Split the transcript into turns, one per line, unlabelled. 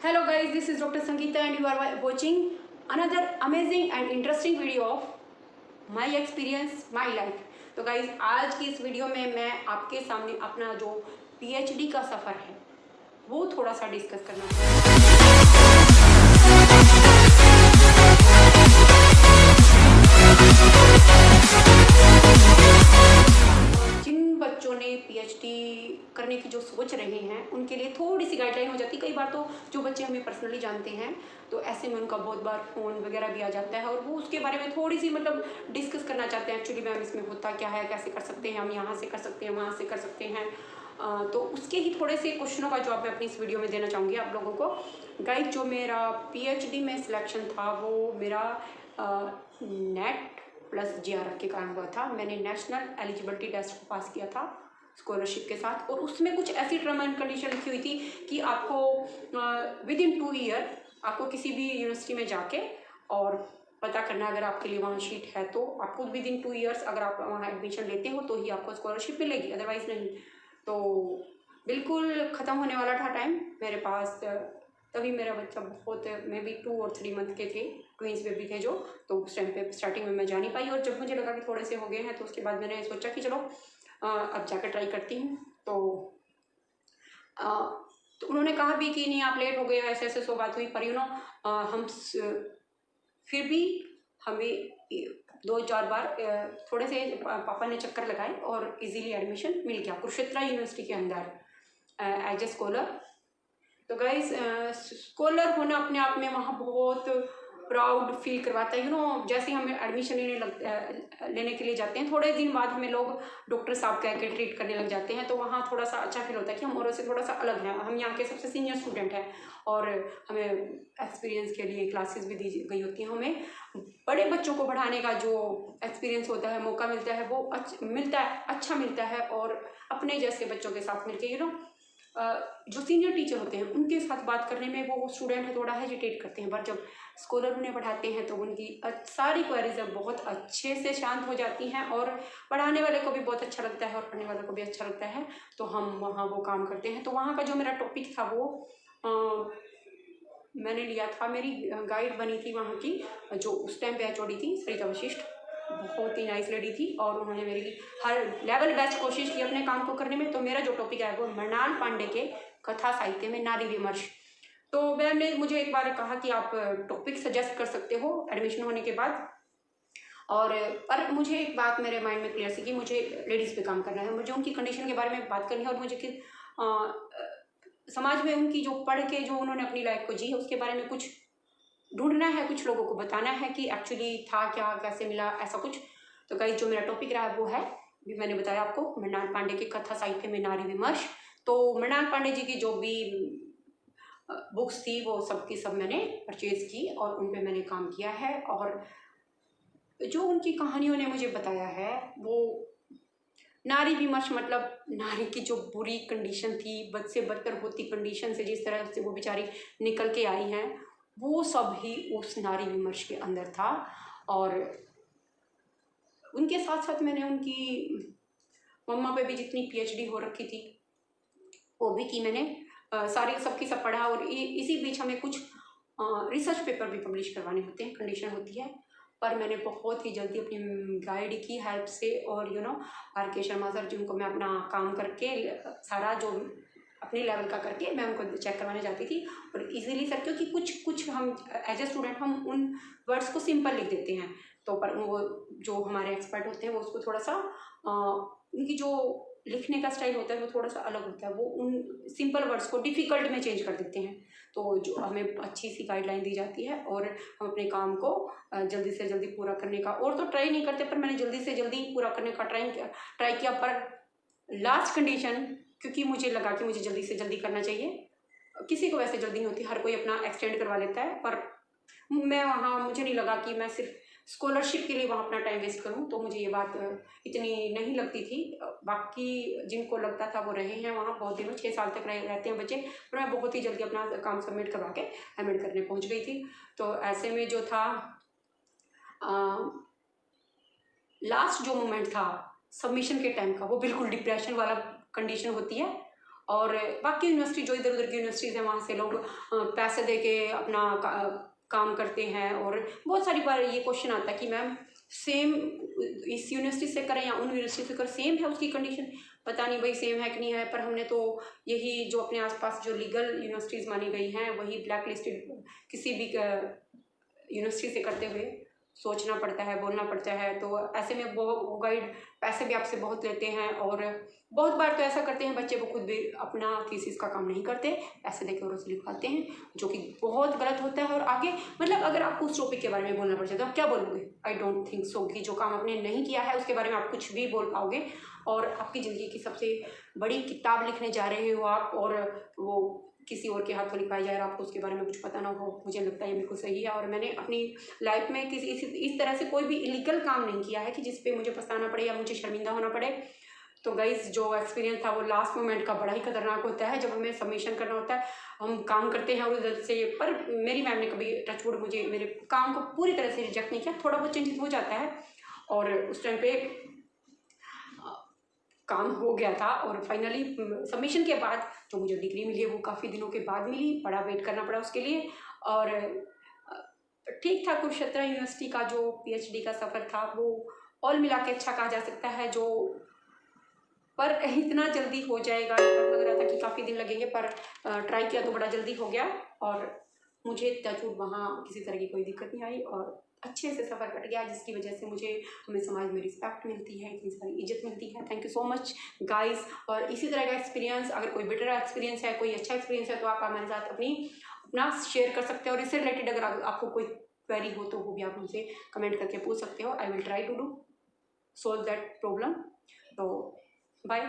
Hello guys, this is Dr. Sangeeta and you are watching another amazing and interesting video of my experience, my life. तो guys आज की इस video में मैं आपके सामने अपना जो पीएचडी का सफ़र है वो थोड़ा सा डिस्कस करना चाहूँगी। जिन बच्चों ने पीएचडी करने की जो सोच रहे हैं उनके लिए थोड़ी सी गाइडलाइन हो जाती है। कई बार तो जो बच्चे हमें पर्सनली जानते हैं तो ऐसे में उनका बहुत बार फ़ोन वगैरह भी आ जाता है और वो उसके बारे में थोड़ी सी डिस्कस करना चाहते हैं। एक्चुअली मैम इसमें होता क्या है, कैसे कर सकते हैं, हम यहाँ से कर सकते हैं, वहाँ से कर सकते हैं। तो उसके ही थोड़े से क्वेश्चनों का जवाब मैं अपनी इस वीडियो में देना चाहूँगी आप लोगों को। गाइड जो मेरा पीएचडी में सिलेक्शन था वो मेरा नेट प्लस जीआरएफ के कारण हुआ था। मैंने नेशनल एलिजिबिलिटी टेस्ट को पास किया था स्कॉलरशिप के साथ और उसमें कुछ ऐसी टर्म एंड कंडीशन लिखी हुई थी कि आपको विद इन 2 ईयर आपको किसी भी यूनिवर्सिटी में जाके और पता करना, अगर आपके लिए वहाँ शीट है तो आपको विद इन 2 ईयर्स अगर आप वहाँ एडमिशन लेते हो तो ही आपको स्कॉलरशिप मिलेगी, अदरवाइज़ नहीं। तो बिल्कुल ख़त्म होने वाला था टाइम मेरे पास। तभी मेरा बच्चा बहुत मे बी 2 और 3 मंथ के थे, ट्विंस बेबी थे जो, तो उस टाइम पे स्टार्टिंग में मैं जा नहीं पाई। और जब मुझे लगा कि थोड़े से हो गए हैं तो उसके बाद मैंने सोचा कि चलो अब जाकर ट्राई करती हूँ। तो उन्होंने कहा भी कि नहीं आप लेट हो गए, ऐसे ऐसे सो बात हुई, पर हम फिर भी हमें 2-4 बार थोड़े से पापा ने चक्कर लगाए और इजीली एडमिशन मिल गया कुरुक्षेत्र यूनिवर्सिटी के अंदर एज ए स्कॉलर। तो गाइज स्कॉलर होना अपने आप में वहाँ बहुत प्राउड फील करवाता है। जैसे हम एडमिशन लेने के लिए जाते हैं, थोड़े दिन बाद हमें लोग डॉक्टर साहब कह के ट्रीट करने लग जाते हैं, तो वहाँ थोड़ा सा अच्छा फील होता है कि हम औरों से थोड़ा सा अलग हैं। हम यहाँ के सबसे सीनियर स्टूडेंट हैं और हमें एक्सपीरियंस के लिए क्लासेस भी दी गई होती हैं। हमें बड़े बच्चों को पढ़ाने का जो एक्सपीरियंस होता है, मौका मिलता है, वो अच्छा मिलता है। और अपने जैसे बच्चों के साथ मिलकर जो सीनियर टीचर होते हैं उनके साथ बात करने में वो स्टूडेंट है थोड़ा हेजिटेट करते हैं, पर जब स्कॉलर उन्हें पढ़ाते हैं तो उनकी सारी क्वेरीज बहुत अच्छे से शांत हो जाती हैं और पढ़ाने वाले को भी बहुत अच्छा लगता है और पढ़ने वाले को भी अच्छा लगता है। तो हम वहाँ वो काम करते हैं। तो वहाँ का जो मेरा टॉपिक था वो मैंने लिया था, मेरी गाइड बनी थी वहाँ की जो उस टाइम पे एचओडी थी, सरिता वशिष्ठ, बहुत ही नाइस लेडी थी और उन्होंने मेरी हर लेवल बेस्ट कोशिश की अपने काम को करने में। तो मेरा जो टॉपिक है वो मृणाल पांडे के कथा साहित्य में नारी विमर्श। तो मैम ने मुझे एक बार कहा कि आप टॉपिक सजेस्ट कर सकते हो एडमिशन होने के बाद, और पर मुझे एक बात मेरे माइंड में क्लियर थी कि मुझे लेडीज़ पे काम करना है, मुझे उनकी कंडीशन के बारे में बात करनी है और मुझे कि समाज में उनकी जो पढ़ के जो उन्होंने अपनी लाइफ को जी है उसके बारे में कुछ ढूंढना है, कुछ लोगों को बताना है कि एक्चुअली था क्या, कैसे मिला, ऐसा कुछ। तो गाइस जो मेरा टॉपिक रहा वो है, भी मैंने बताया आपको, मृणाल पांडे के कथा साहित्य में नारी विमर्श। तो मृणाल पांडे जी की जो भी बुक्स थी वो सब की सब मैंने परचेज की और उन पर मैंने काम किया है। और जो उनकी कहानियों ने मुझे बताया है वो नारी विमर्श, मतलब नारी की जो बुरी कंडीशन थी, बद से बदतर होती कंडीशन से जिस तरह से वो बेचारी निकल के आई हैं, वो सब ही उस नारी विमर्श के अंदर था। और उनके साथ साथ मैंने उनकी मम्मा पे भी जितनी पीएचडी हो रखी थी वो भी की मैंने, सारी सबकी सब पढ़ा। और इसी बीच हमें कुछ रिसर्च पेपर भी पब्लिश करवाने होते हैं, कंडीशन होती है, पर मैंने बहुत ही जल्दी अपनी गाइड की हेल्प से और आर के शर्मा सर जिनको मैं अपना काम करके सारा जो अपने लेवल का करके मैं उनको चेक करवाने जाती थी। और इजीली सर, क्योंकि कुछ हम एज ए स्टूडेंट हम उन वर्ड्स को सिंपल लिख देते हैं, तो पर वो जो हमारे एक्सपर्ट होते हैं वो उसको थोड़ा सा उनकी जो लिखने का स्टाइल होता है वो थोड़ा सा अलग होता है, वो उन सिंपल वर्ड्स को डिफ़िकल्ट में चेंज कर देते हैं। तो जो हमें अच्छी सी गाइडलाइन दी जाती है और हम अपने काम को जल्दी से जल्दी पूरा करने का, और तो ट्राई नहीं करते, पर मैंने जल्दी से जल्दी पूरा करने का ट्राई किया। पर लास्ट कंडीशन, क्योंकि मुझे लगा कि मुझे जल्दी से जल्दी करना चाहिए, किसी को वैसे जल्दी नहीं होती, हर कोई अपना एक्सटेंड करवा लेता है, पर मैं वहाँ मुझे नहीं लगा कि मैं सिर्फ स्कॉलरशिप के लिए वहाँ अपना टाइम वेस्ट करूँ, तो मुझे ये बात इतनी नहीं लगती थी। बाकी जिनको लगता था वो रहे हैं वहाँ बहुत दिनों, 6 साल तक रहते हैं बच्चे, पर मैं बहुत ही जल्दी अपना काम सबमिट करवा के एडमिट करने पहुँच गई थी। तो ऐसे में जो था लास्ट जो मोमेंट था सबमिशन के टाइम का, वो बिल्कुल डिप्रेशन वाला कंडीशन होती है। और बाकी यूनिवर्सिटी जो इधर उधर की यूनिवर्सिटीज़ हैं वहाँ से लोग पैसे दे के अपना काम करते हैं। और बहुत सारी बार ये क्वेश्चन आता है कि मैम सेम इस यूनिवर्सिटी से करें या उन यूनिवर्सिटी से करें, सेम है उसकी कंडीशन? पता नहीं भाई सेम है कि नहीं है, पर हमने तो यही जो अपने आसपास जो लीगल यूनिवर्सिटीज़ मानी गई हैं वही ब्लैक लिस्टेड किसी भी यूनिवर्सिटी से करते हुए सोचना पड़ता है, बोलना पड़ता है। तो ऐसे में वो गाइड पैसे भी आपसे बहुत लेते हैं और बहुत बार तो ऐसा करते हैं बच्चे वो खुद भी अपना थीसिस का काम नहीं करते, पैसे देकर और उसे लिखवाते हैं, जो कि बहुत गलत होता है। और आगे मतलब अगर आपको उस टॉपिक के बारे में बोलना पड़ जाए तो आप क्या बोलोगे? आई डोंट थिंक सो कि जो काम आपने नहीं किया है उसके बारे में आप कुछ भी बोल पाओगे। और आपकी ज़िंदगी की सबसे बड़ी किताब लिखने जा रहे हो आप, और वो किसी और के हाथों लिखवाई जाए और आपको उसके बारे में कुछ पता ना हो, मुझे लगता है ये बिल्कुल सही है। और मैंने अपनी लाइफ में किसी इस तरह से कोई भी इलीगल काम नहीं किया है कि जिस पे मुझे पछताना पड़े या मुझे शर्मिंदा होना पड़े। तो गाइस जो एक्सपीरियंस था वो लास्ट मोमेंट का बड़ा ही खतरनाक होता है, जब हमें सबमिशन करना होता है, हम काम करते हैं और उधर से। पर मेरी मैम ने कभी टचवुड मुझे मेरे काम को पूरी तरह से रिजेक्ट नहीं किया, थोड़ा बहुत चेंजेस हो जाता है। और उस टाइम पे काम हो गया था। और फाइनली सबमिशन के बाद जो मुझे डिग्री मिली है वो काफ़ी दिनों के बाद मिली, बड़ा वेट करना पड़ा उसके लिए। और ठीक था, कुरुक्षेत्र यूनिवर्सिटी का जो पीएचडी का सफ़र था वो ऑल मिला के अच्छा कहा जा सकता है। जो पर इतना जल्दी हो जाएगा लग रहा था कि काफ़ी दिन लगेंगे, पर ट्राई किया तो बड़ा जल्दी हो गया। और मुझे टचवुड वहाँ किसी तरह की कोई दिक्कत नहीं आई और अच्छे से सफ़र कट गया, जिसकी वजह से मुझे हमें समाज में रिस्पेक्ट मिलती है, इतनी सारी इज्जत मिलती है। Thank you so much guys. और इसी तरह का एक्सपीरियंस, अगर कोई बेटर एक्सपीरियंस है, कोई अच्छा एक्सपीरियंस है, तो आप हमारे साथ अपना शेयर कर सकते हो। और इससे रिलेटेड अगर आपको कोई क्वेरी हो तो वो भी आप मुझसे कमेंट करके पूछ सकते हो। I will try to do solve that problem. तो बाय।